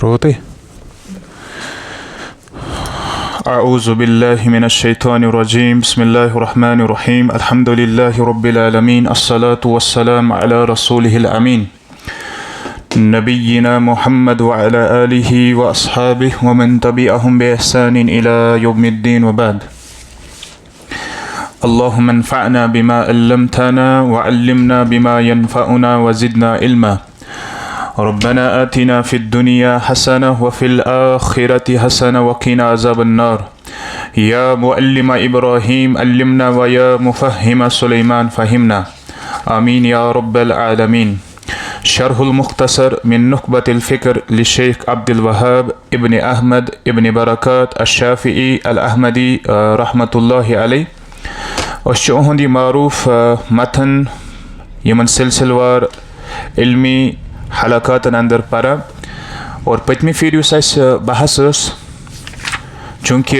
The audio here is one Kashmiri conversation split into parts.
रोते अऊज़ु बिल्लाहि मिनश शैतानिर रजीम बिस्मिल्लाहिर रहमानिर रहीम अल्हम्दुलिल्लाहि रब्बिल आलमीन अस्सलातु वस्सलामु अला रसूलिहिल अमीन नबिय्यिना मुहम्मद व अला आलिहि व अस्हाबिहि व मन तबिअहुम बि इहसानिन इला यौमिद्दीन व बाद। अल्लाहुम्मा अन्फ़अना बिमा अल्लमतना व अल्लिमना बिमा यनफ़अुना व ज़िदना इल्मा। रब्बना आतिना फ़िद दुनिया हसना व फ़िल आखिरति हसना व क़िना अज़ाबन नार। या मुअल्लिमा इब्राहीम अल्लिमना व या मुफ़हिमा सुलैमान फ़हिमना। आमीन या रब्बल आलमीन। शरहुल मुख्तसर मिन नुख़बतिल फ़िक्र लिशेख अब्दुल वहाब इब्न अहमद इब्न बरकत अश-शाफ़िई अल-अहमदी रहमतुल्लाहि अलैह। अश उहुंदी मारूफ मतन यमन सिलसिलवार इल्मी हलकातन अंदर परा और पतमी फिर बहस चूँकि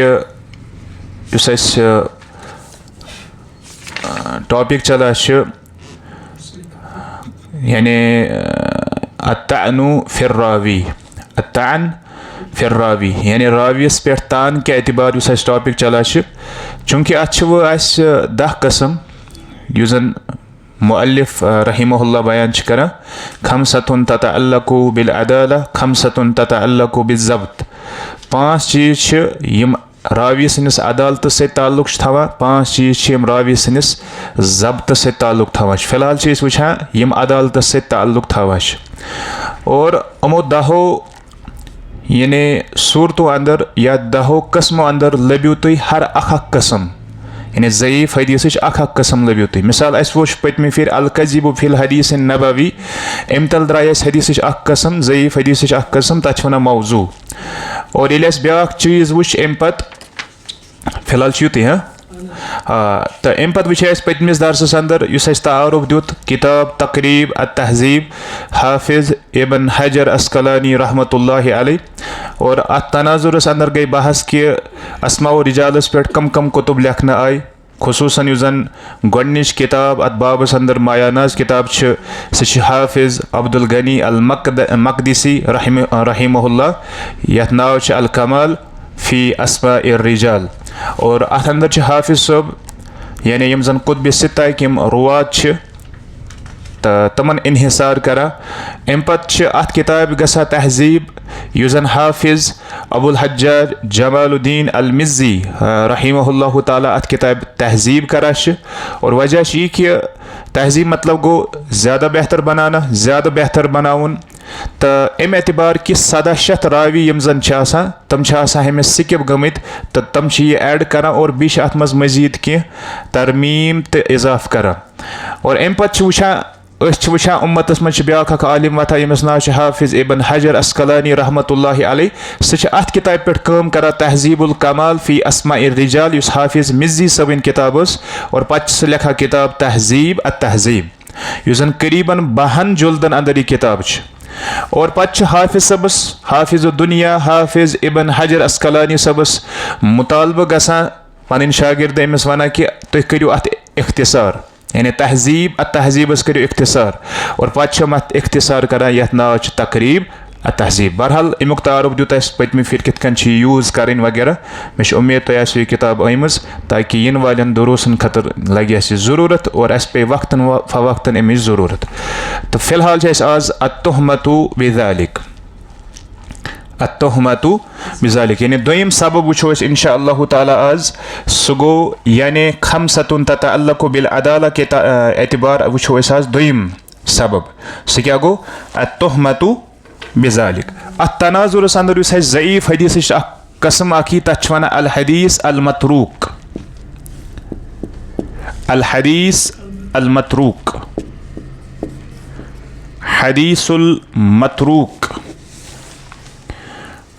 टॉपिक चला यानी अत्तानु फिर रावी अत्तान फिर रावी यानी रावियस पे तान के एतबार टॉपिक चला चूँकि वो 10 कस्म युजन मुअल्लिफ रहिमहुल्लाह बयान करा। खमसतुन ततअल्लकु बिल अदाला खमसतुन ततअल्लकु बिज़्ज़ब्त। 5 चीज़ यम रावी सनिस अदालत से ताल्लुक थवा 5 चीज़ यम रावी सनिस ज़ब्त से ताल्लुक थवा। फिलहाल चीज़ वुछा यम अदालत से ताल्लुक थवा और अमो 10 यानी सूरतों अंदर या 10 कस्मों अंदर लबियो तुई हर अख कस्म यानी ज़ईफ़ हदीस अख कस्म लबियो तुई। मिसाल अस वो पतमी फिर अल-कज़िबु फिल हदीस नबवी अम तल द्राय हदीस अख कस्म ज़ईफ़ हदीस अख कस्म तथ वन मौजू। और ये ब्या चीज़ वुच अम पत फिलहाल युत तो अम पत वो पतमिस दरसस अंदर तारुफ दुत किताब तकरीब अत-तहज़ीब हाफिज़ इब्न हजर अस्क़लानी रहमतुल्लाहि अलैह। और अत तनाजुरस अंदर गई बहस कि अस्मा व रिजालस पे कम कम कुतुब लिखना आय खुसूसन युजन गोडनिच किताब अत बाबस अंदर मायानाज किताब सह हाफिज़ अब्दुल गनी अल मक़दिसी रहिमहुल्लाह यथ नाव अल कमाल फ़ी अस्माइर रिजाल। और अत अंदर हाफिज़ साहब यानी यम जन कुतुब सित्ता यम रुवात तमन इन्हिसार करा। अम पत अत किताब गसा तहज़ीब युजन हाफिज़ अबुल हज्जाज जमालुद्दीन अल मिज़्ज़ी रहिमहुल्लाह ताला अत किताब तहज़ीब करा। और वजह ये कि तहज़ीब मतलब गो ज़्यादा बेहतर बनाना ज़्यादा बेहतर बनाउन तो अम एतबार कि 17 रावी यम जन तम हमें सिकिप गमित तो तम ये ऐड करा और बीच अत मज मजीद कह तरमीम तो इजाफ करा। और अम पत वुछा उम्मतस मज ब्याख आलिम वथा यमिस नाव हाफिज़ इब्न हजर अस्क़लानी रहमतुल्लाहि अलैह सह अत किताब पे काम करा तहज़ीबुल कमाल फ़ी अस्माइर रिजाल युस हाफिज़ मिज़्ज़ी सबन किताब और पत लिखा किताब तहज़ीब अत-तहज़ीब युजन करीबन 52 जुल्दन अंदर किताब। और पत हाफिज़ सबस हाफिज़ दुनिया हाफिज़ इब्न हजर अस्क़लानी सबस मुतालबा गसान पन शागिर्द अमिस वना कि तुम करो अत इख्तिसार यानी तहज़ीब अत-तहज़ीबस करो इख्तिसार। और पत अत इख्तिसार करा यथ नाव तकरीब अत-तहज़ीब। बहरहाल अमुक तारुफ दुत पतमी फिर कितन यूज़ करें वगैरह मे उम्मीद तुह यह किताब अमज ताकि इन वालन दुरूसन खतर लगे ज़रूरत और अस पे वक्तन फ़वक्तन अमिच ज़रूरत। तो फिलहाल आज अत-तुहमतु बिज़ालिक अत-तुहमतु बिज़ालिक यानी दोयम सबब वो इंशा अल्लाह ताला आज सो गो यानी खमसतुन ततअल्लकु बिल अदाला के एतबार वो आज दोयम सबब सह क्या गो अत-तुहमतु बिज़ालिक। अत तनाजुरस अंदर ज़ईफ़ हदीस कस्म अखी तथ वन अल हदीस अल मतरूक अल हदीस अल मतरूक हदीसुल मतरूक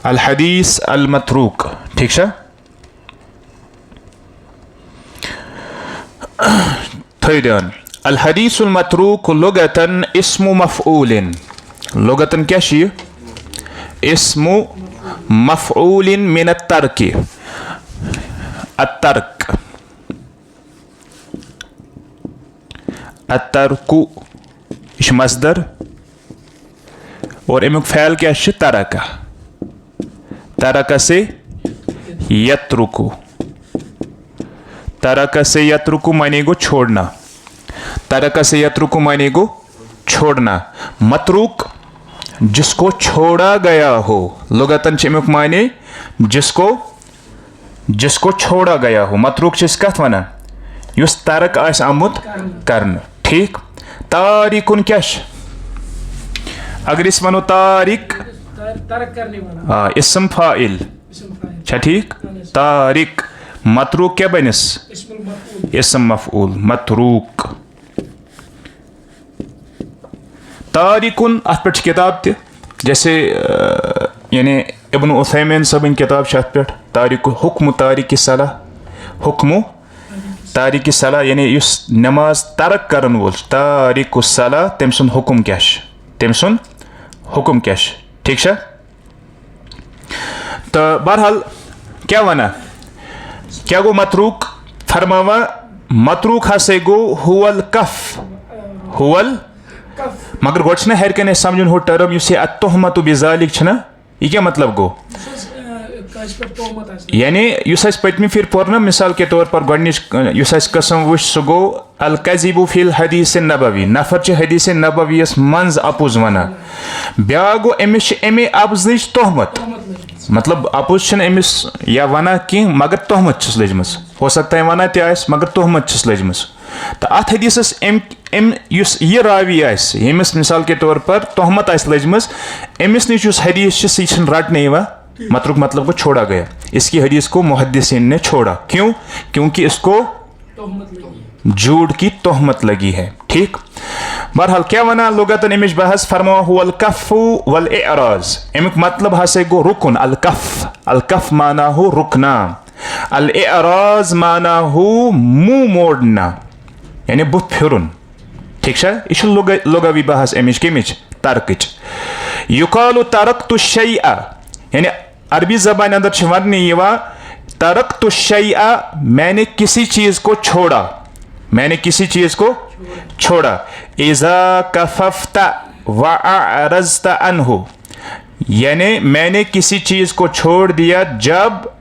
अल हदीस अल मतरूक। ठीक है थोड़ी ध्यान अल हदीसुल मतरूक लुगतन इस्मु मफ़ऊलिन लुगतन क्या इस्मु मफ़ऊलिन मिन अत-तर्क अत-तर्क अत-तर्कु मसदर और अमुक फ़ैल क्या तरका तरक से यत्रुकु, तरक से यत्रुकु माने गो छोड़ना, तरक से यत्रुकु माने गो छोड़ना। मतरूक जिसको छोड़ा गया हो, लुगतन चमुक माने जिसको छोड़ा गया हो। मतरूक चिस कथ वना युस तरक आस आमुत करन, ठीक। तारिकुन क्या अगर इस वनो तारिक इसम फाइल छा, ठीक। तारिक मतरूक क्या बनिस इसम मफऊल मतरूक। तारिकुन अत पे किताब त जैसे यानी इब्न उथैमीन सबन किताब अत पे तारिक हुक्म तारिक सलाह, हुक्म तारिक सलाह यानी युस नमाज तरक करन वोल तारिक सलाह तम सुन हुक्म क्या, तम सुन हुक्म क्या, ठीक छा। तो बहरहाल क्या वना क्या गो मतरूक फरमावा, मतरूक हसे गो हुवल कफ, हुवल मगर गोट हर कन समझन हो टर्म युस अतोहमत बिजालिक छना, यह क्या मतलब गो यानी युस पतमी फिर पोर ना मिसाल के तौर पर गुस कसम वो सह गो अल कज़िबु फिल हदीस नबवी, नफर च हदीस नबवियस मंज अपुज वना, ब्या गो अमिस अमे अपुज तोहमत, मतलब अपुज अमिस या वना कि मगर तोहमत लजमस, हो सकता है वना तस मगर तोहमत लजमस। तो अत हदीस यह रावी यमिस मिसाल के तौर पर तोहमत लजमस, अमिस नश हदीस सह रटने मतरूक मतलब को छोड़ा गया, इसकी हदीस को मुहद्दिसीन ने छोड़ा, क्यों? क्योंकि इसको झूठ की तोहमत लगी है, ठीक। बहरहाल क्या वना लुगतन अमिश बहस फरमा हुवल कफ़ु वल इअराज, अमिक मतलब हसे गो रुकन, अल कफ माना हो रुकना, अल इअराज माना हो मुंह मोड़ना यानी बुत फिरुन, ठीक है। यह लुगावी बहस अमिश कमिच तर्कच। युकालु तरक्तु शैअ यानी अरबी जबान अंदर वरने तरक्तु शैअ मैंने किसी चीज को छोड़ा, मैंने किसी चीज को छोड़ा। इज़ा कफ़फ़ता व अअरज़ता अन्हु यानी मैंने किसी चीज को छोड़ दिया जब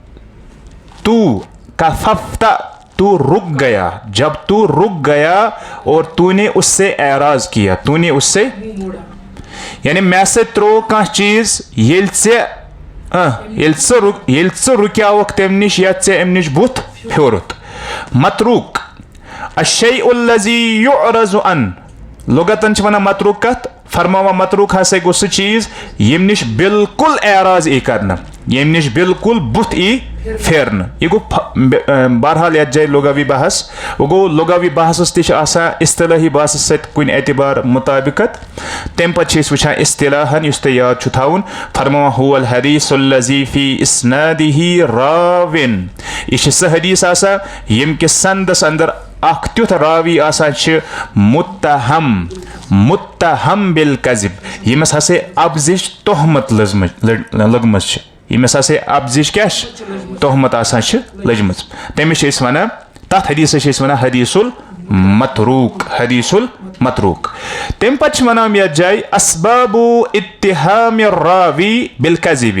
तू कफ़फ़ता तू रुक गया, जब तू रुक गया और तूने उससे एराज किया, तूने उससे यानी मैं से त्रो कह चीज ये रुक्यावक तम निश या अम निश बुत फ्योरुत। मतरूक अश्शैउल्लज़ी युअरज़ु अन, लुगतन वना मतरूक कत फरमावा मतरूक हसे गो सह चीज यम निश बिल्कुल एराज ई करना, यम निश बिल्कुल बुत ई फेरन। यह गो बहरहाल यथ जाए लुगावी बहस, वो गो लुगावी बहस इस्तिलाही बहस सत कुन एतबार मुताबिकत, तम पे वुचान इस्तिलाहन युस तुम याद थवन फरमावा हुवल हदीसुल्लज़ी फी इस्नादिही राविन, यह सह हदीस यम कि संदस अंदर अख तुथ रावी मुत्तहम बिल कज़िब, यमस हसे अबजिश तोहमत लगमस, यमस हसे अबजिश क्या तोहमत लजमस, तमिस वन तथ हदीस वन हदीसुल मतरूक, हदीसुल मतरूक। तम पे वन यथ जाए असबाबु इत्तिहाम रावी बिल कज़िब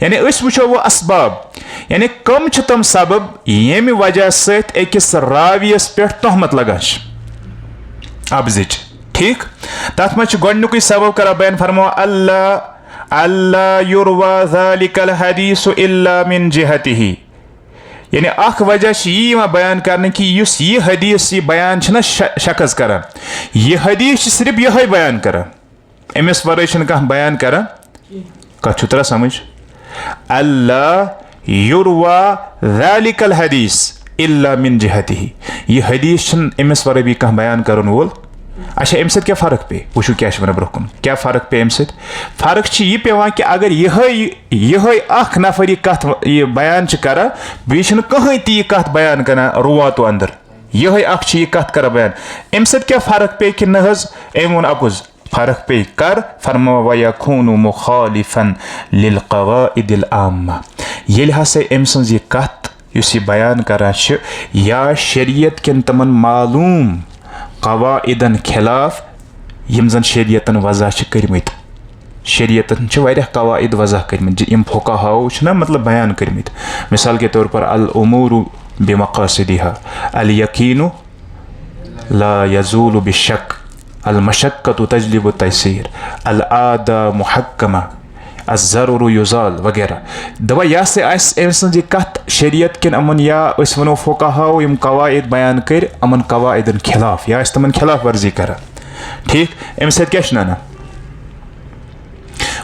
यानी वो वो असबाब यानी कम तम सबब यम वजह सत अकिस रावियस पे तोहमत लगान अबजिच, ठीक। तथ मज गोडनुक सबब कर बयान फरमा अल्ला युरवा ज़ालिकल हदीसु इल्ला मिन जिहतिही यानी अख वजह यह बयान कर कि यह हदीस यह बयान शख्स कर, यह हदीस सिर्फ यह बयान कर, अमिस वर कह बयान कर, कथ तरह समझ। अल्ला युरवा ज़ालिकल हदीस इल्ला मिन जिहतिही, यह हदीस अमिस वर भी कह बयान कर वोल। अच्छा अम क्या फ़र्क पे वो क्या वन ब्रोह क्या फ़र्क पे अम फ़र्क यह पेवान कि अगर यह अख नफर कथ यह बयान कर बी कहीं ती कथ बयान कर रुवातो अंदर यह अख कथ कर बयान अम क्या फ़र्क पे कि न अम वो अपुज फ़र्क पे कर फरमा वयकूनु मुखालिफन लिल क़वाइदिल आम्मा, ये हसा अम सज यह कथ युस यह बयान कर या शरीयत किन तमन मालूम कवाइदन खिलाफ यम जन शरीयतन वज़ा करमत शरीयतन वारियाह कवाइद वज़ह करमित यम फुक़हाओ छना मतलब बयान करमित। मिसाल के तौर पर अल उमूरु बिमक़ासिदिहा, अल यकीनु ला यज़ूलु बिशक, अल मशक्क़तु तजलिबु तयसीर, अल आदा मुहक्कमा, अज़्ज़रुरु युज़ाल वगैरह। दवा या से अमन कत शरीयत किन अमन या वनो फुक़हाओ यम कवाइद बयान कर अमन कवाइदन खिलाफ या तमन खिलाफ वर्जी कर। ठीक अम सत क्या नाना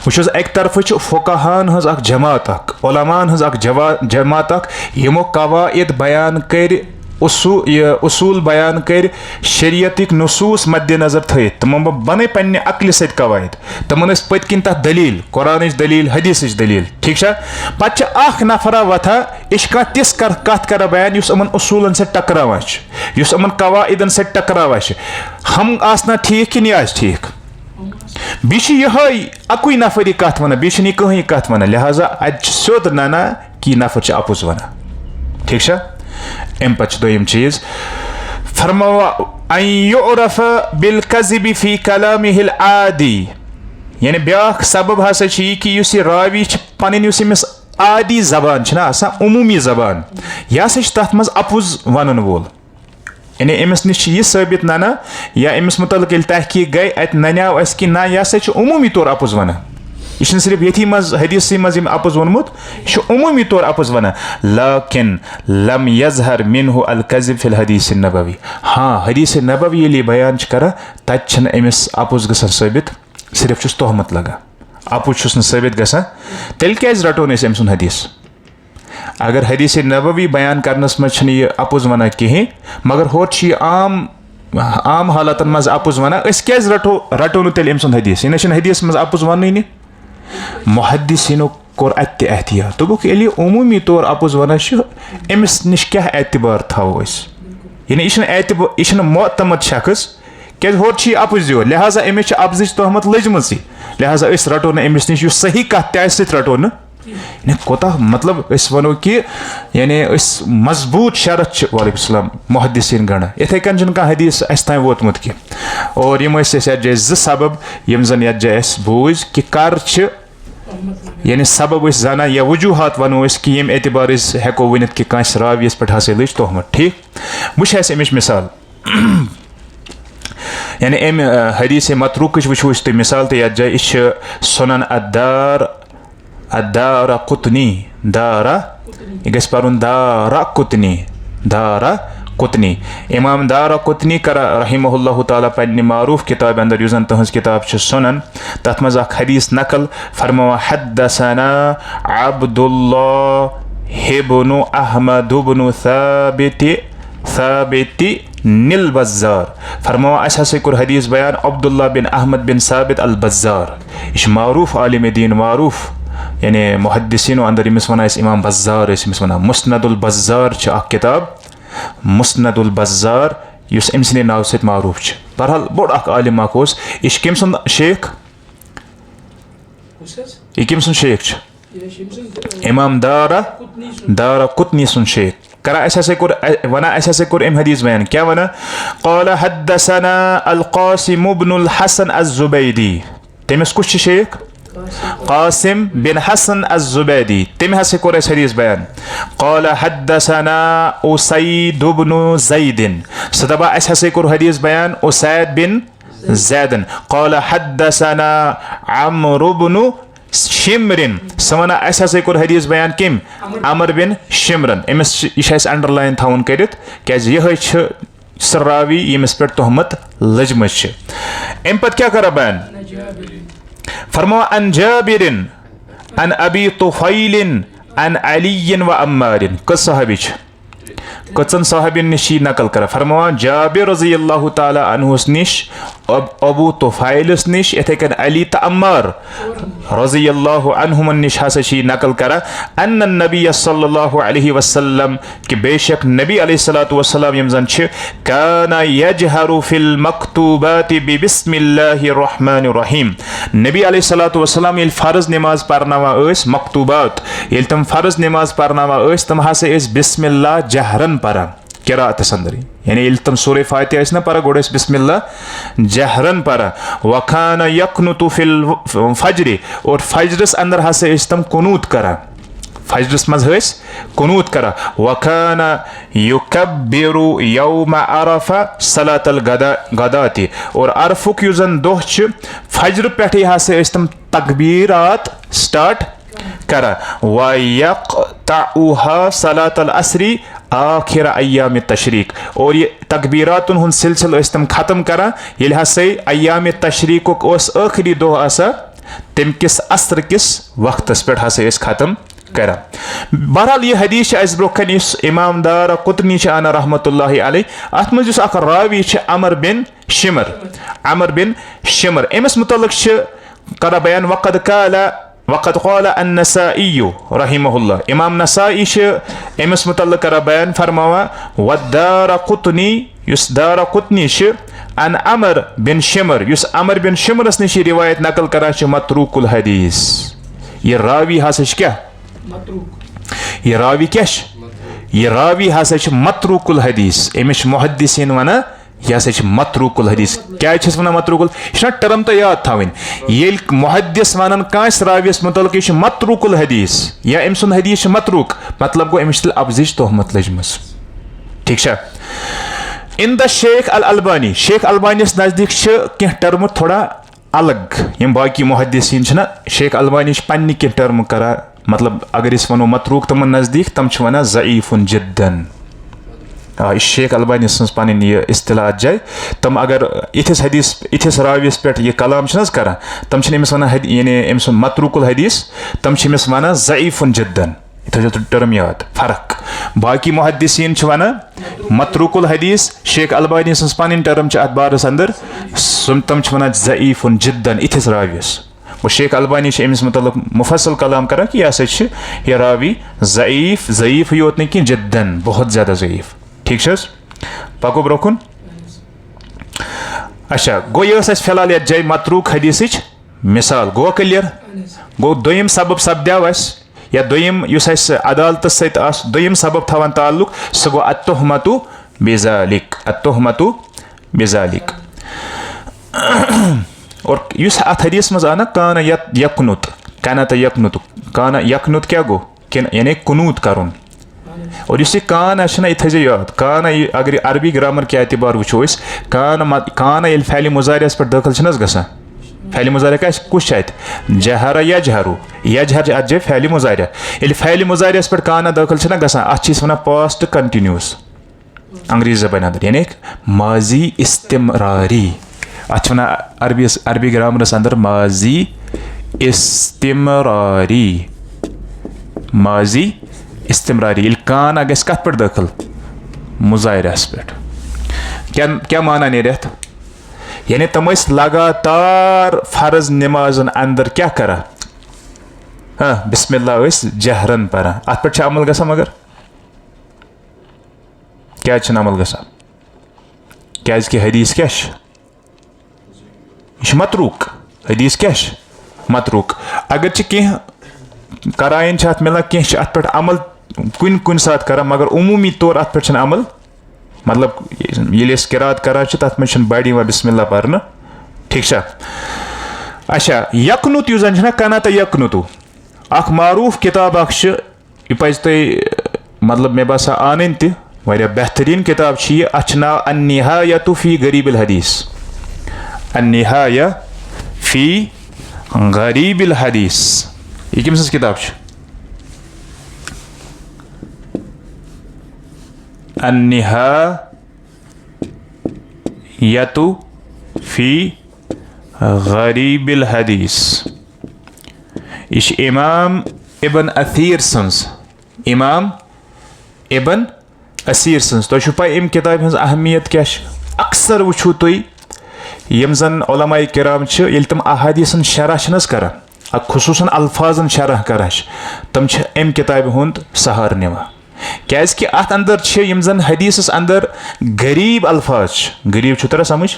वुच एक तरफ फुक़हान हज अख जमात अख उलमान हज अख जमात अख यमो कवाइद बयान कर उसूल बयान कर शरीयतिक नसूस मद्देनजर थ तमो बन पन्ने अक्ल सत कवायद तमन पत्किन तथ दलील कुरान दलील हदीस दलील। ठीक पत अख नफरा वथा यह तिस कत कर बयान युस अमन उसूलन से टकरावान युस अमन कवाइदन से टकरावान हम आसना ठीक कि यह ठीक बीच यह अकुई नफरी कत वन बीच कहीं कत वन लिहाजा अत सोद नाना कि नफर अपुज वन। ठीक अम पच दोयम चीज फरमावा अन युरफ बिल कज़िबि फी कलामिहिल आदी, यानी ब्याख सबब हसा कि युस रावी पन युस आदी जबान आसान उमूमी जबान यह तथ मज अपुज वन वोल, यानी अमिस नश यह साबित नाना या अमिस मुतल्लिक़ तहकीक गई अत नन्याव कि ना यह उमूमी तौर अपुज वन यह सिर्फ ये मज हदीस मज अपुज वोनमुत यह उमूमी तौर अपुज वन। लाकिन लम यज़हर मिन्हु अल कज़िब फिल हदीस नबवी, हाँ हदीस नबवी ये बयान कर तथ अमिस अपुज गसान साबित सिर्फ चुस तोहमत लगा अपुज चुस साबित गसान तेल क्या रटोन अम सुन हदीस। अगर हदीस नबवी बयान करनस मज यह अपुज वन कहें मगर होत आम हालातन मज अपुज वन क्या रटो नो तेल अम सुन हदीस यह हदीस मज अपुज वन मुहद्दिसीनो कोर अत एहतियात दोपुक ये उमूमी तौर अपुज वन अमिस नश क्या एतबार थो यानी यह मोतमद शख्स क्या होत अपुज यो लिहाजा अमिस अपुज तोहमत लजम लिहाजा रटो न अमिस नश सही कत रटो न कोता मतलब वनो कि यानी मजबूत शरत वालेकुम सलाम मुहद्दिसीन गण इथे कन कह हदीस अस तान वोतमुत कि और यम यत जाय सबब यम जन यत जाय बूझ कि कर यानी सबब जाना या वजूहत वनो कि यम एतबार हेको वनित कि कांस रावियस पे हसा लज तोहमत। ठीक वुच अमिच मिसाल यानी अम हदीस मतरूक वो तुम मिसाल तो यत जाय सुनन दारा कुतनी दारा यह गन दारा कुतनी इमाम दारा कुतनी कर रहिमहुल्लाह ताला पन्ने मारूफ किताब अंदर युस तहज किताब सुनन तथ मज हदीस नकल फरमावा हद्दसना अब्दुल्लाह इब्नु अहमद इब्नु साबित निल बज़्ज़ार फरमावा अस हसा कोर हदीस बयान अब्दुल्लाह बिन अहमद बिन साबित अल बज़्ज़ार यह मारूफ आलिम दीन मारूफ यानी मुहद्दिसीनो अंदर यमिस वन इमाम बज़्ज़ार यमिस वन मुस्नदुल बज़्ज़ार किताब मुस्नदुल बज़्ज़ार युस अम सद नाव सत मारूफ बहरहाल बोड़ आलिम यह कम सुन शेख यह कम सुन शेख इमाम दारा कुतनी सुन शेख करा अस कोर अम हदीस बयान क्या वन क़ाल हद्दसना अल क़ासिम इब्नुल हसन अज़्ज़ुबैदी तमिस कुछ शेख क़ासिम बिन हसन अज़्ज़ुबैदी तम हसा कोर हदीस बयान क़ाल हद्दसना उसैद इब्नु ज़ैदिन सह दपा अस हसा कोर हदीस बयान उसैद बिन ज़ैदिन क़ाल हद्दसना अम्र इब्नु शिमरिन सह वन अस हसा कोर हदीस बयान कम अमर बिन शिमरन अमिस यह अंडरलाइन थवन कर यह सह रावी यमिस पे तोहमत लजम अम पत क्या कर बयान फरमावा अन जाबिरिन अन अबी तुफैलिन अन अलीन व अम्मारिन कस सहाबी कचन साहबिन निश नकल कर फरमावा जाबिर रज़ियल्लाहु ताला अन्हुस निश अबू तुफैलिस निश इथे कन अली त अम्मार रज़ियल्लाहु अन्हुमन निश हसा नकल कर अन्न नबी सल्लल्लाहु अलैहि वसल्लम कि बेशक नबी अलैहिस्सलातु वस्सलाम यम जन काना यजहरु फिल मक्तूबाति बिस्मिल्लाहिर रहमानिर रहीम नबी अलैहिस्सलातु वस्सलाम ये फर्ज नमाज परनावा मक्तूबात ये तम फर्ज नमाज परनावा तम हसा बिस्मिल्लाह जहरन परान किराअतस अंदर यानी येल तम सूरह फातिहा स ना परा गोड़ बिस्मिल्लाह जहरन परा वखान यकनुतु फिल फज्र और फज्रस अंदर हसे तम कुनूत करा फज्रस मज कुनूत करा वखान युकब्बिरु यौम अरफा सलातल गदाती और अरफुक युजन दोह फज्र पे हसे तम तकबीरात स्टार्ट करा वयक़तउहा सलातल असरी आखिर अय्याम तशरीक और ये तकबीरातुन हुन सिलसिल तम खत्म करा ये हसे अय्याम तशरीक आखिरी दोह आसा तम किस असर किस वक्तस पे हसे खत्म करा। बहरहाल ये हदीस अस ब्रोखन इमाम दारक़ुतनी आना रहमतुल्लाहि अलैह अत मज रावी अमर बिन शिमर अमिस मुतल्लिक़ करा बयान वक़द क़ाल अन्नसाई रहिमहुल्लाह इमाम नसाई अमिस मुतल्लिक़ करा बयान फरमावा वद्दारक़ुतनी युस दारक़ुतनी अन अमर बिन शिमर युस अमर बिन शिमरस निश रिवायत नकल करा मतरूकुल हदीस ये रावी हसा क्या ये रावी क्या ये रावी हसा मतरूकुल हदीस अमिश मुहद्दिसीन वना यह हसा मतरूकुल हदीस क्या वन मतरूकुल यह टर्म तो याद थवन ये मुहद्दिस वन कांस रावियस मुतल्लिक़ यह मतरूकुल हदीस या अम सुन हदीस मतरूक मतलब गो अमिश अफजिश तोहमत लजमस ठीक है। इन द शेख अलबानी नज़दीक कह टर्म थोड़ा अलग यम बाकी मुहद्दिसीन ना शेख अलबानी पन्ने कह टर्म करा मतलब अगर इस वनो मतरूक तमन नज़दीक तम वन ज़ईफ़ुन जिद्दन शेख अलबानी सं पन यह इस्तिलाह जाए तम अगर इथिस राविस पे यह कलाम करा तम अमिस वन यानी अम सुन मतरूकुल हदीस तम अमिस वन ज़ईफ़ुन जिद्दन थो टर्म याद फर्क बाकी मुहद्दिसीन वन मतरूकुल हदीस शेख अलबानी सं पन टर्म अत बारस अंदर तम वन ज़ईफ़ुन जिद्दन इथिस राविस वो शेख अलबानी अमिस मुतल्लिक़ मुफस्सल कलाम करा कि यह यह रावी ज़ईफ़ योत नहीं कि जिद्दन बहुत ज़्यादा ज़ईफ़ ठीक है पको ब्रोकुन अच्छा गो यह फिलहाल ये जाए मतरूक हदीस मिसाल गो क्लियर गो दोयम सबब सपद्याव या दोयम युस अदालत दोयम सबब थवान ताल्लुक सह गो अत्तुहमतु बिज़ालिक और युस अत हदीस मज आना काना यकनुत काना यकनुत क्या गो यानी कुनूत करुन और इस कान ना यह याद कान अगर अरबी ग्रामर के एतबार वो कान ये फ़ैल मुज़ारियस पे दाखिल गसान फ़ैल मुज़ारिया कुछ जहरा यजहरू यजहर अत जाए फ़ैल मुज़ारिया ये फ़ैल मुज़ारियस पे कान दाखिल गसान अत वन पास्ट कंटिन्यूस अंग्रेज़ी ज़बान अंदर यानी माजी इस्तिमरारी अत वन अरबी ग्रामरस अंदर माजी इस्तिमरारी इस्तिमरारी कान गस कत पे दाखिल मुज़ारियास पे क्या माना नेरत यानी तम लगातार फर्ज नमाजन अंदर क्या करा बिस्मिल्लाह जहरन परा अत पे अमल गसा मगर क्या अमल गसा क्या हदीस क्या मतरूक हदीस क्या मतरूक अगर कह करायन अत मिलान कह अत पे अमल कुन सात करा मगर उमूमी तौर अत पे अमल मतलब ये किरात करा तथ में बड़ी व बिस्मिल्लाह पर्न ठीक है। अच्छा यकनुत यु जन कनात यकनुतु अख मारूफ किताब यह पज तुम मतलब मे बासा आन तह बेहतरीन किताब अत नाव अन्निहायतु फी गरीबिल हदीस अन्निहाया फी गरीबिल हदीस यह कम सज किताब अन्निहायतु फी गरीबिल हदीस इश इमाम इब्न असीर सन्स इमाम इब्न असीर सन्स तो पाई अम किताब हज अहमियत क्या अक्सर वुचू तुम यम जन उलमाए किराम ये तम अहादीसन शरह करान खुसूसन अल्फाजन शरह करान तम अम किताब हुंद सहार निवा क्या अत अंदर यम जन हदीस अंदर गरीब अल्फाज गरीब तरह समझ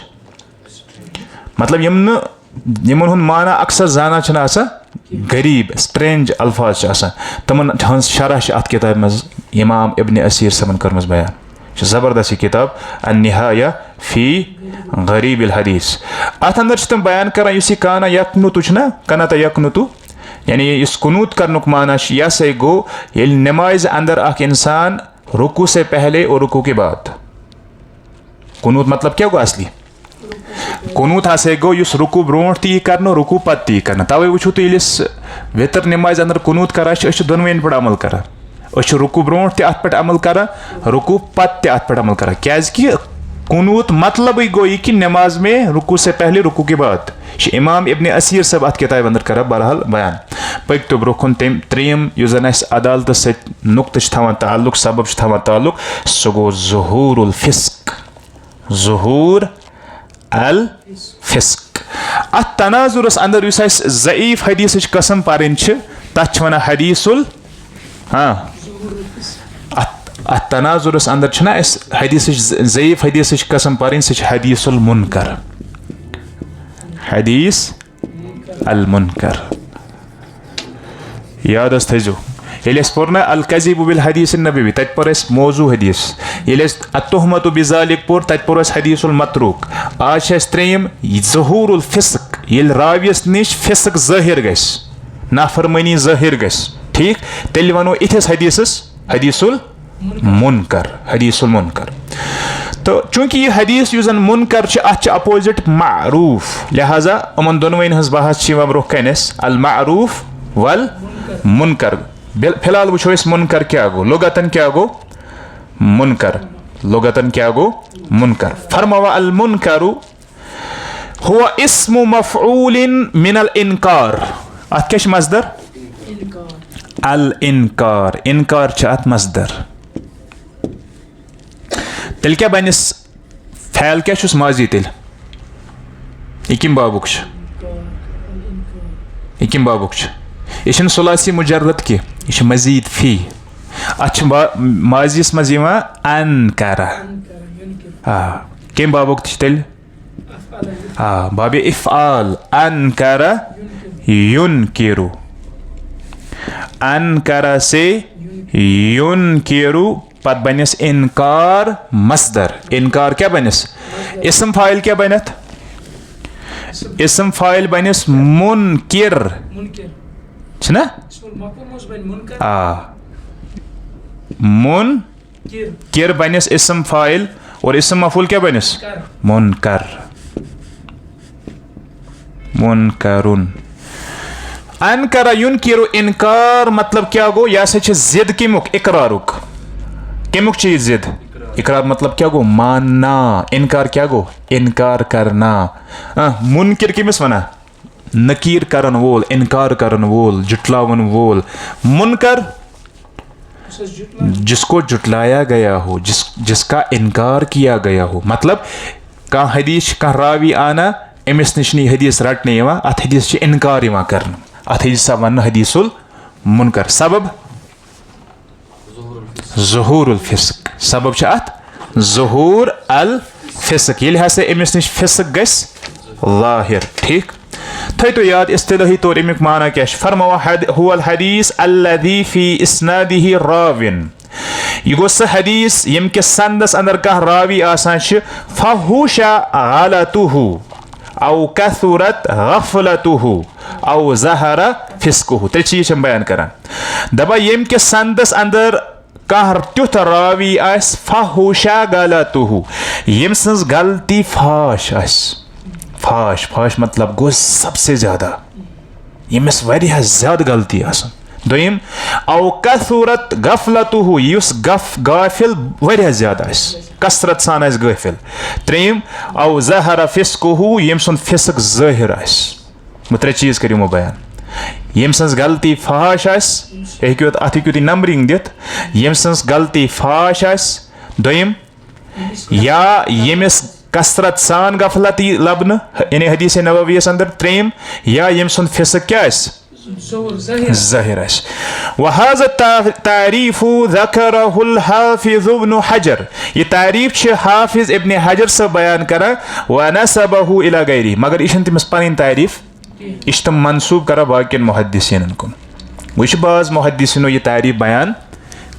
मतलब यमन हुंद माना अक्सर जाना गरीब स्ट्रेंज अल्फाज तमन हज शरह अत किताब मज इमाम इब्न असीर सबन कर्मस बयान ज़बरदस्त किताब अन्निहाया फ़ी गरीबिल हदीस। अत अंदर तम बयान कर यह काना यकनुतु ना कनत यकनुतु यानी इस कुनूत करनुक माना यह से गो ये नमाज अंदर अख इंसान रुकू से पहले और रुकू के बाद। कुनूत मतलब क्या गो असली कुनूत हसे गो युस रुकू ब्रोट ती करनो रुकू पत ती करना। तवे वुचु तो इलिस वेतर नमाज अंदर कुनूत करा दोनवेन पे अमल करा रुकू ब्रोट ते अत पे अमल करा रुकू पत ते अत पे अमल करा क्या कि कुनूत मतलब गो ये कि नमाज में रुकू से पहले रुकू के बाद। इमाम इब्न असीर सब अत किताब अंदर करा बहरहाल बयान पक तो ब्रोखन तम त्रेम युस जन अदालत नुक्त थवान ताल्लुक सबब थवान ताल्लुक सह गो ज़ुहूरुल फिस्क ज़ुहूर अल फिस्क। अत तनाजुरस अंदर युस ज़ईफ हदीस कसम पारिन तथ वन हदीसुल हाँ अत तनाजुरस अंदर हदीस ज़ईफ हदीस कसम पारिन सह हदीसुल मुनकर हदीस अल मुनकर याद थो ये पोर ना अल कज़ीबु बिल हदीस नबवी तत पर मौजू हदीस ये अतुहमतु बिज़ालिक पोर तत पर हदीसुल मतरूक। आज त्रेम ज़ुहूरुल फिस्क ये रावियस निश फिस्क ज़ाहिर गस नाफरमानी ज़ाहिर गस ठीक तेल वनो इथिस हदीसुल मुनकर हदीसुल मुनकर। तो चूंकि यह हदीस युस मुनकर अत अपोजिट मारूफ लिहाजा उमन दोनवेन हज बहस ब्रोह कनस अल मारूफ वल मुनकर। फिलहाल वो मुनकर क्या गो लुगतन क्या गो मुनकर लुगतन क्या गो मुनकर। फरमावा अल मुनकरु हुवा इस्मु मफ़ऊलिन मिनल इनकार। अत क्या मसदर अल इनकार इनकार अत मसदर तेल क्या बनस फैल क्या माजी तेल यह बाबुक यह बाबुक यह सुलासी मुजर्रद की यह मजीद फी अत माजिस मज अनकरा कम बाबुक तेल बाब इफ़आल अनकरा युनकिरु अनकरा से युनकिरु पत बनस इनकार मसदर। इनकार क्या बनस इसम फाइल क्या बनत इसम फाइल बनस मुनकिर ना मुनकिर बनस इसम फाइल और इसम मफूल क्या बनस मुनकर मुनकरुन। अनकरा युनकिरु इनकार मतलब क्या गो यह जिद किमुक इकरारुक कमुक चीज जिद इकरार मतलब क्या गो मानना इनकार क्या गो इनकार करना। मुनकिर किमिस वना नकीर करन वोल इनकार करन वोल जुटलावन वोल। मुनकर जिसको जुटलाया गया हो जिसका इनकार किया गया हो मतलब का हदीस का रावी आना अमिस नश हदीस रटने अत हदीस इनकार कर अत हदीस वन हदीसुल मुनकर। सबब ज़ुहूरुल फिस्क सबब अत ज़ुहूर अल फिस्क ये हसा अमिस नश फिस्क गस ज़ाहिर ठीक थो तो याद इस्तिलाही तौर अमुक माना क्या फरमावा हुवल हदीस अल्लज़ी फी इस्नादिही राविन यह गो सह हदीस यम के संदस अंदर कह रावी आसान फहुशा गलतुहु औ कसरत गफलतुहु औ ज़हरा फिस्कुहु। तेल चीज बयान करान दबा यम के संदस अंदर कह तुथ रावी आस फहुशा गलतुहु यम सज गलती फाश आस फाश फाश मतलब गो सबसे ज्यादा यमिस वारिया ज्यादा गलती आसन। दोयम औ कसरत गफलतुहु युस गाफिल वारिया ज्यादा आस कसरत सान आस गाफिल। त्रेम औ ज़हरा फिस्कुहु यम सुन फिस्क ज़ाहिर आस। त्रे चीज करियो बयान यम सज गलती फाश आस अत हेकु नंबरिंग दित यम सज गलती फाश आस। दोयम या यमिस कसरत सान गफलती लबन यानी हदीस नबवीयस अंदर। त्रेम या यम सुन फिस्क क्या ज़ाहिर आस। वहाज़ा तारीफ़ु ज़करहुल हाफ़िज़ इब्न हजर ये तारीफ हाफिज इब्न हजर से बयान करा व नसबहु इला गैरी मगर यह तमिस पन तारीफ यह मंसूब करा बाकिन मुहद्दिसीन कुन। वह बाज़ मुहद्दिसीनो यह तारीफ बयान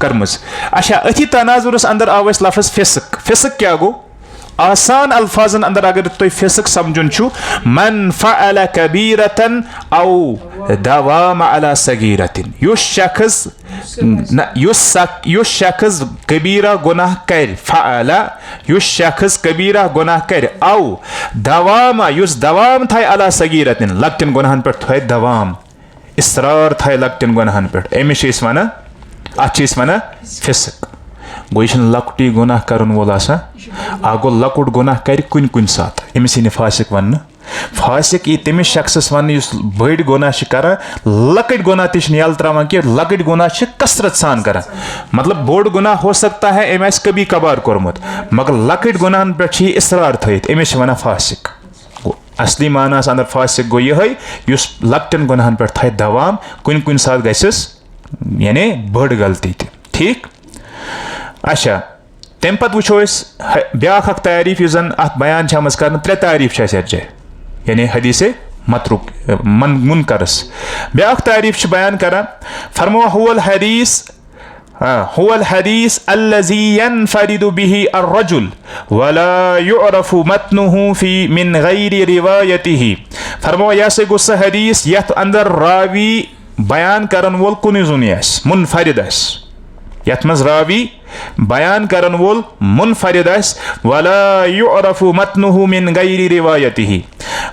कर्मज। अच्छा अथी तनाजुरस अंदर आव अस लफ्ज फिस्क। फिस्क क्या गो? आसान अल्फाजन अंदर अगर तुम फिस्क समझुन छु, मन फअल कबीरतन औ दवाम अला सगीरतिन। युस शख्स कबीरा गुनाह कर, फअला युस शख्स कबीरा गुनाह कर, औ दवाम युस दवाम थाय अला सगीरतिन, लक्तिन गुनाहन पे थाय दवाम, इसरार थाय लक्तिन गुनाहन पे, एमिस वना अच वना फिस्क। गो यह लकुटी गुनाह करन वोल आगो लकुट गुनाह कर कुन कुन सात, अमिस यी फासिक वन। फासिक यी तमिस शख्सस वन युस बड़ गुनाह करा, लकट गुनाह तिश यल त्रावान कि लकट गुनाह कसरत सान करा। मतलब बोड़ गुनाह हो सकता है अम आस कभी कभार कोरमुत, मगर लकट गुनाहन पे इसरार थयित, अमिस वन फासिक। असली मानास अंदर फासिक गो यह युस लकटन गुनाहन पे थय दवाम, कुन कुन सात गसस यानी बड़ गलती ति। ठीक। अच्छा तम पत वो ब्या तारीफ जन अत बयान कर, त्रे तारीफ जाए यानी हदीसे मतरुक मुनकरस। ब्या तारीफ बयान कर, फरमा हुवल हदीस अल्लज़ी यनफरिदु बिही अर्रजुल वला युअरफु मतनुहु फी मिन गैरि रिवायतिही। फरमा यह से गुस्सा हदीस यथ अंदर रावी बयान करन वोल कुनि जुनि आस, मुनफरिद आस, यथ मज रावी बयान करन वोल मुनफरिद आस, वला युअरफु मतनुहु मिन गैरि रिवायतिही।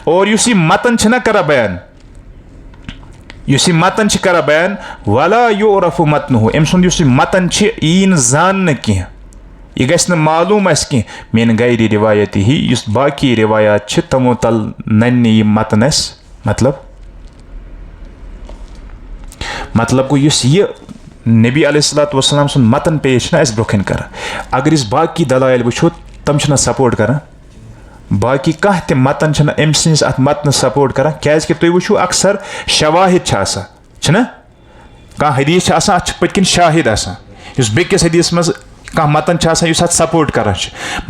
और युसी मतन छना करा बयान, युसी मतन छ करा बयान, वला युअरफु मतनुहु, एम सुन युसी मतन छ इन जान की, यह गस न मालूम आस की मिन गैरि रिवायतिही, युस बाकी रिवायात छ तमो तल नन्ने यह मतन आस। मतलब गो युस ये नबी अलैहिस्सलातु वस्सलाम सुन मतन पेश ना ब्रोखन कर, अगर इस बाकी दलाइल वो तम सपोर्ट कर, बाकी कह त मतन अम सिंस अत मतन सपोर्ट कर, क्या तुम वो अक्सर शवाहिद कह हदीस अत पतकिन शाहिद बेकिस हदीस मज कह मतन अत सपोर्ट कर,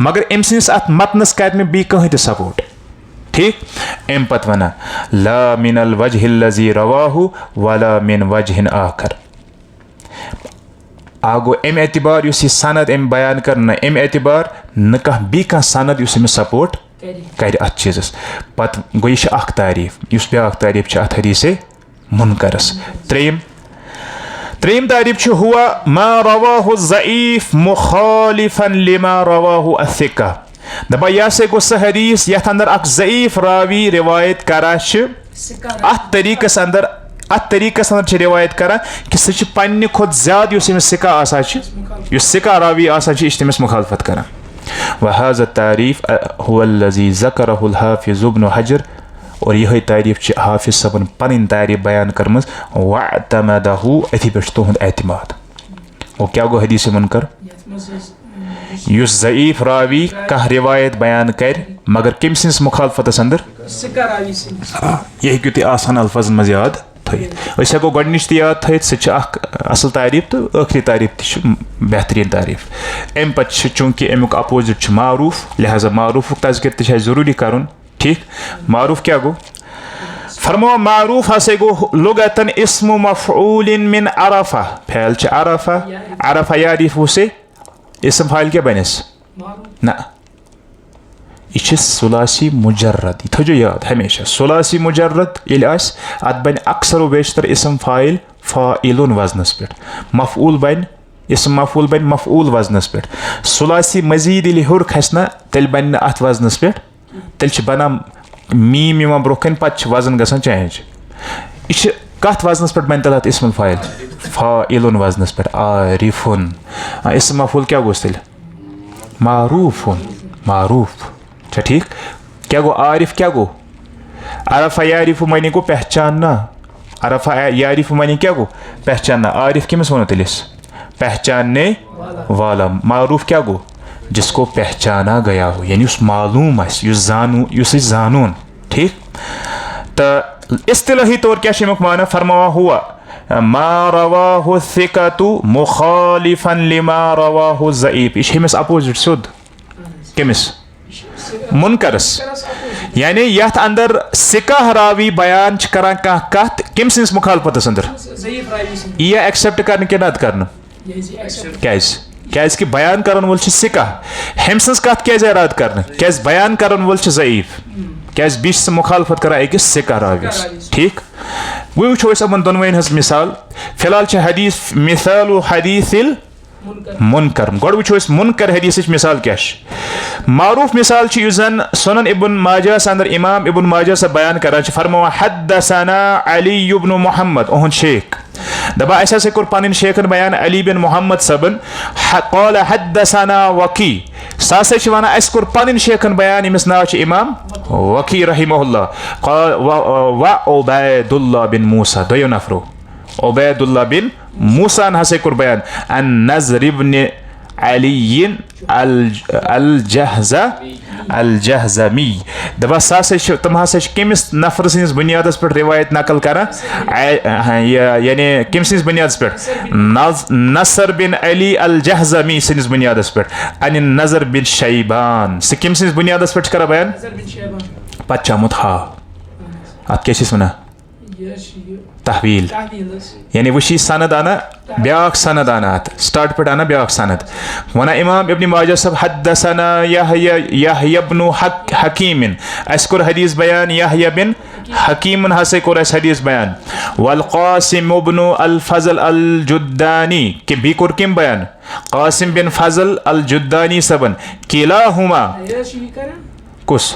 मगर अम सिंस अत मतनस कर बी कह त सपोर्ट। ठीक। अम पत वना ला मिनल वजहिल्लज़ी रवाहु वला मिन वजहिन आखर। आगो अम एतबार युस सनद अम बयान कर न अम एतबार न कह बी कह सनद युस अमिस सपोर्ट कर अत चीज़स। पत गो यह अख तारीफ, युस ब्या तारीफ अत हदीसे मुनकरस। त्रेम तारीफ हुआ मा रवाहु ज़ईफ मुखालिफन लिमा रवाहु असिका। दपा यह से गो सह हदीस यथ अंदर अख ज़ईफ रावी रिवायत करा अत तरीकस अंदर रिवायत करा कि सह पन्ने खुद ज्यादा युस अमिस सिका आसा युस सिका रावी आसा तमिस मुखालफत करा। वहाज़ा तारीफ हुवल्लज़ी ज़करहुल हाफ़िज़ इब्न हजर। और यह तारीफ हाफिज सबन पन तारीफ बयान करम वअतमदहु अथि पे तुहद एतमाद। वो क्या गो हदीस मुनकर युस ज़ईफ रावी कह रिवायत बयान कर मगर कम सिंस मुखालफतस अंदर यह हेकु तुम आसान अल्फाजन मज याद थयित। हेको गोडनिच याद थयित, सह असल तारीफ तो आखिरी तारीफ बेहतरीन तारीफ। अम पे चूंकि अमुक अपोजिट मारूफ, लिहाजा मारूफ तज़किर तह जरूरी करुन। ठीक। मारूफ क्या गो? फरमा मारूफ हसे गो लुगतन इस्मु मफ़ऊलिन मिन अरफा। फैल च अरफा, अरफा यारिफ उसे इसम फाइल क्या बनस ना, यह सुलासी मुजर्रद। यह थो याद हमेशा, सुलासी मुजर्रद ये अत बन अक्सर व बेशतर इसम फाइल फ़ाइलुन वजनस पे, मफ़ऊल बन इसम मफ़ऊल बन मफ़ऊल वजनस पे। सुलासी मजीद ये हुर खसना तेल बन अत वजनस पे, तेल बना मीम यह ब्रोकन पे वजन गसान चेंज। यह कत वजनस पे बन तल इसमुल फाइल फ़ाइलुन वजनस पे आरिफुन। इसम मफ़ऊल क्या गोस तेल मारूफुन, मारूफ। ठीक। क्या गो आरिफ? क्या गो अरफा यारिफु मानी को पहचानना, अरफा यारिफु मानी क्या गो पहचानना। आरिफ किमिस वनो तेलिस पहचानने वाला। मारूफ क्या गो जिसको पहचाना गया हो, यानी उस मालूम युस जानून। ठीक। तो इस्तिलाही तौर क्या शिमुक माना फरमा हुआ मा रवाहु सिकातु मुखालिफन लिमा रवाहु ज़ईफ। यह अमिस अपोजिट सुद किमिस मुनकरस, यानी यथ अंदर सिका रावी बयान करान कह कत किम सिंस मुखालफतस अंदर यह एक्सेप्ट कर नद कर क्या बयान करन वोल सिका हम सज कत क्या रद्द कर क्या बयान करन वोल ज़ईफ क्या बीच मुखालफत कर अकिस सिका राविस ठीक वो वो यमन दोनवन हज मिसाल फिलहाल हदीस मिसाल हदीसिल मुनकर गो वो मुनकर हदीस मिसाल क्या मारूफ मिसाल जन सुनन इब्न माजा अंदर इमाम इब्न माजा से बयान कर फरमावा हद्दसना अली इब्न मोहम्मद ओहन शेख दबा ऐसा कोर पन शेखन बयान अली बिन मोहम्मद सबन क़ाल हद्दसना वकी सा वन अस कोर पन शेखन बयान यमिस नाव इमाम वकी रहिमहुल्लाह व उबैदुल्लाह बिन मूसा दोयो नफरो उबैदुल्लाह बिन मूसा हसे कोर बयान अन नज़र इब्न अली अल जहज़मी दबा तम हसा कमिस नफर सस बुनियाद पे रिवायत नकल कर यानी कम सस बुनियाद पे नसर बिन अली अल जहज़मी सस बुनियाद पे अन नज़र बिन शैबान सह कम सस बुनियाद पे कर बयान पे आमुत हा अत क्या वन तहवील यानी वशी सनद आना ब्याक सनद आना स्टार्ट पे आना ब्याक सनद वना इमाम इब्न माजा सब हद्दसना यहया इब्न हकीम अस कोर हदीस बयान यहया बिन हकीम हसे कोर अस हदीस बयान वल क़ासिम इब्न अल फज़ल अल जुद्दानी के भी कोर किम बयान क़ासिम बिन फज़ल अल जुद्दानी सबन किलाहुमा कुस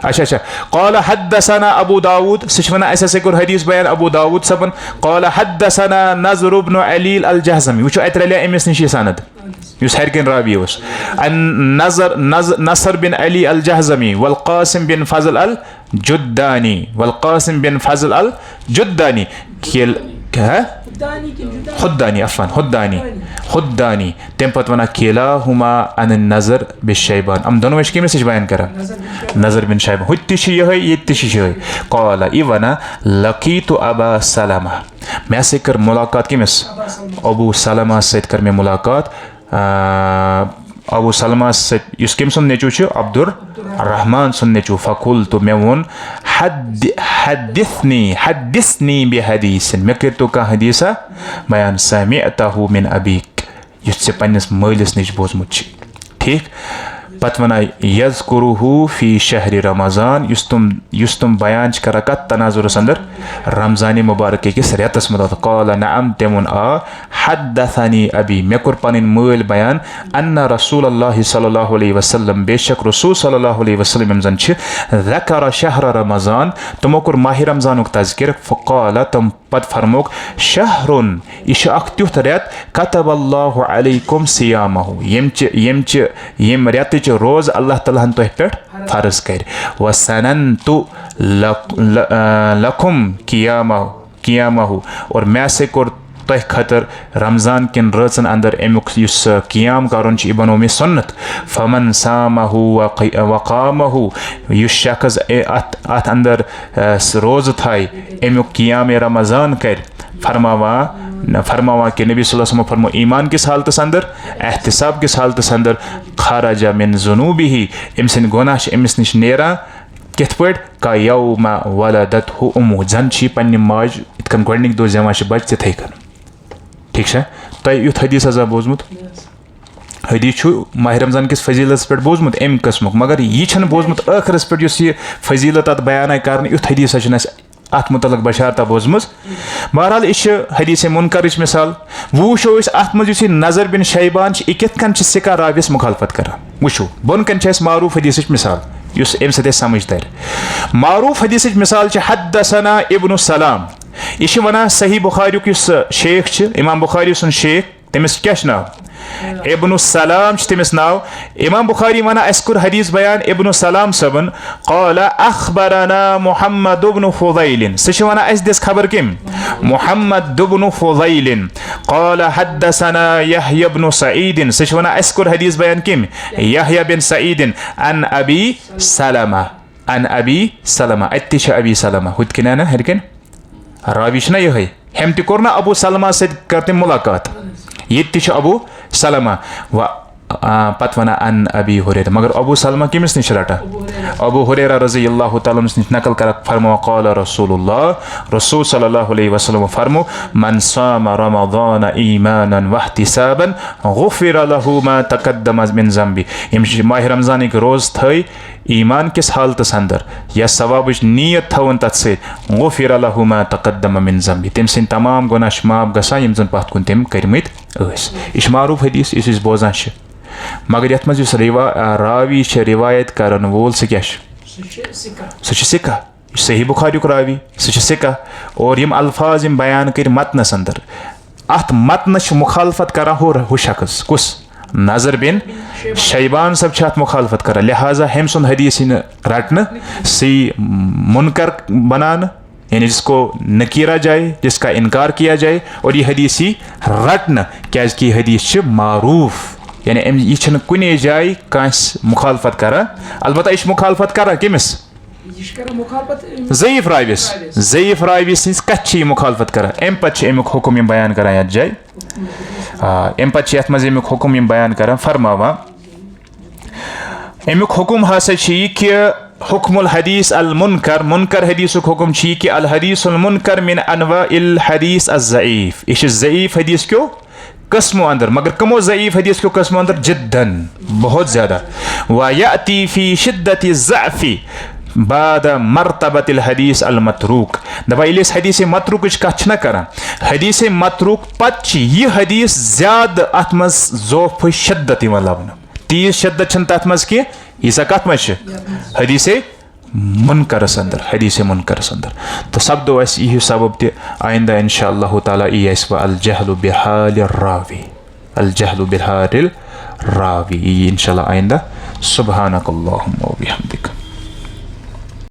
अच्छा क़ाल हद्दसना अबू दाऊद सह वन अस कोर हदीस बयान अबू दाऊद सबन क़ाल हद्दसना नज़र इब्न अली अल जहज़मी वो अत रलिया अमिस निश सनद युस हरकिन रावी उस अन नसर बिन अली अल जहज़मी वल क़ासिम बिन फज़ल अल जुद्दानी खुद्दानी अफवान खुद्दानी तम पत वन किलाहुमा अन नज़र बिन शैबान हम दोनों कमिस बयान कर नज़र बिन शैबान ये क़ाल यह वन लकीतु अबा सलमा मे से कर मुलाकात कमिस अबू सलमा सत कर मे मुलाकात अबू सलमा सम सुन नेचू अब्दुर रहमान सुन नेचू फ़कुल तो मे वोन हद्दिसनी बिहदीसिन मे कर तो कह हदीसा बयान समिअतहु मिन अबीक युस पन्निस मालिस निश बोजमुत ठीक पत वन यज़कुरुहु फी शहर रमज़ान युस तुम बयान कर कत तनाजुरस अंदर रमज़ान मुबारक किस रेतस मद क़ाल नअम तम आ हद्दसनी अबी मे कोर पन माल बयान अन्न रसूलुल्लाह सल्लल्लाहु अलैहि वसल्लम बेशक रसूल सल्लल्लाहु अलैहि वसल्लम यम जन ज़कर शहर रमज़ान तमो कोर माह रमज़ानुक तज़किर फ़क़ाल तम पत फरमोक शहरुन यह अख तुथ रेत कतबल्लाहु अलैकुम सियामहु यम रेत रोज अल्लाह ताला तुह पे फर्ज कर वसनन्तु लकुम कियामहु और मैं से कोर तुह खतर रमज़ान किन रचन अंदर अमुक कियाम कर बनो मे सुन्नत फमन सामहु वक़ामहु युस शख्स अत अंदर रोज थाय अमुक कियाम रमज़ान कर फरमावा कि नबी सल्लल्लाहु अलैहि वसल्लम फरमो ईमान किस हालतस अंदर एहतिसाब किस हालतस अंदर खराजा मिन ज़ुनूबिही अम सन गुनाह अमिस निश नेरा कित पट का यौम वलदतहु उम्मुहु जन पन्ने माज इतकन गोडनिक दो जमा बच तिथे कन ठीक है तय युथ हदीस हजा बोजमुत हदीस माह रमज़ान किस फजीलत पे बोजमुत अम कस्मुक मगर यह बोजमुत आखिरस पे यह फजीलत अत बयान कर युथ हदीस अत मुतलक बशारता बोजम बहरहाल यह हदीस मुनकर मिसाल वो अत मज नज़र बिन शैबान कितन सिका राविस मुखालफत कर वो बोन कन मारूफ हदीस मिसाल अम सत समझ तर मारूफ हदीस मिसाल हद्दसना इब्न सलाम यह वन सही बुखारी शेख इमाम बुखारी सुन शेख तमिस क्या नाव इब्न सलाम तमिस नाव इमाम बुखारी वन अस कोर हदीस बयान इब्न सलाम सबन क़ाल अख़बरना मुहम्मद इब्न फ़ुज़ैल सह वन अस दिस खबर कम मुहम्मद इब्न फ़ुज़ैल क़ाल हद्दसना यहया इब्न सईद सह वन अस कोर हदीस बयान कम यहया बिन सईद अन अबी सलमा अति अबी सलमा हुत किना हरकन रावी ना यह हम कोर ना अबू सलमा सत कर मुलाकात ये अबू सलमा व पत वना अन अबी हुरैरा, मगर अबू सलमा किमिस निश रटा अबू हुरैरा रज़ियल्लाहु तआला निश नकल कर फरमा क़ाल रसूलुल्लाह रसूल सल्लल्लाहु अलैहि वसल्लम फरमो मन साम रमज़ान ईमानन वहतिसाबन गुफ़िर लहु मा तक़द्दम मिन ज़ंबी। यम माह रमज़ान के रोज़ थई ईमान किस हालतस अंदर या सवाबच नीयत थवन तथ से गुफ़िर लहु मा तक़द्दम मिन ज़ंबी, तम सिन तमाम गुनाह माफ गसान यम जन पत कुन तम करमित ٲسۍ। यह मारूफ हदीस इस बोजान मगर यथ मज रावी रिवायत करन वोल सह क्या सिका सही बुखारी रावी सह सिका और यम अल्फाज यम बयान कर मतनस अंदर अत मतनस मुखालफत कर हु शख्स कुस नजर बिन शैबान सब अत मुखालफत कर, लिहाजा हम सुन हदीस रटन सी मुनकर बनाना यानी जिसको नकीरा जाए, जिसका इनकार किया जाए, और ये हदीस ही रटन क्या कि हदीस मारूफ यानी यह कुने जाए कांस मुखालफत कर, अलबत्ता यह मुखालफत कर किमिस ज़ईफ राविस कथ मुखालफत कर अम पे अमुक हुक्म यम बयान कर यथ जाए अम पे ये मज अमुक हुक्म यम बयान कर फरमावा अमुक हुक्म हसा कि हुक्मुल हदीस अल मुनकर मुनकर हदीसुक हुक्म कि अल हदीसुल मुनकर मिन अनवाइल हदीस अज़ईफ, यह ज़ईफ हदीस क्यों कस्मों अंदर, मगर कमो ज़ईफ हदीस क्यों कस्मों अंदर जिद्दन बहुत ज़्यादा, व याती फी शिद्दति ज़अफ़ी बाद मरतबतिल हदीस अल मतरूक। दपा इस हदीस मतरूक कथ कर हदीस मतरूक पे यह हदीस ज्यादा अत मज ज़ोफ शिद्दत लबन, तीज शिद्दत तथ मज कह यीसा कत मज हदीस मुनकरस अंदर तो सपदो यह सबब त आइंदा इंशाअल्लाह ताला यी अल जहलु बिहाल रावी इंशाअल्लाह आइंदा। सुब्हानकल्लाहुम्मा व बिहम्दिक।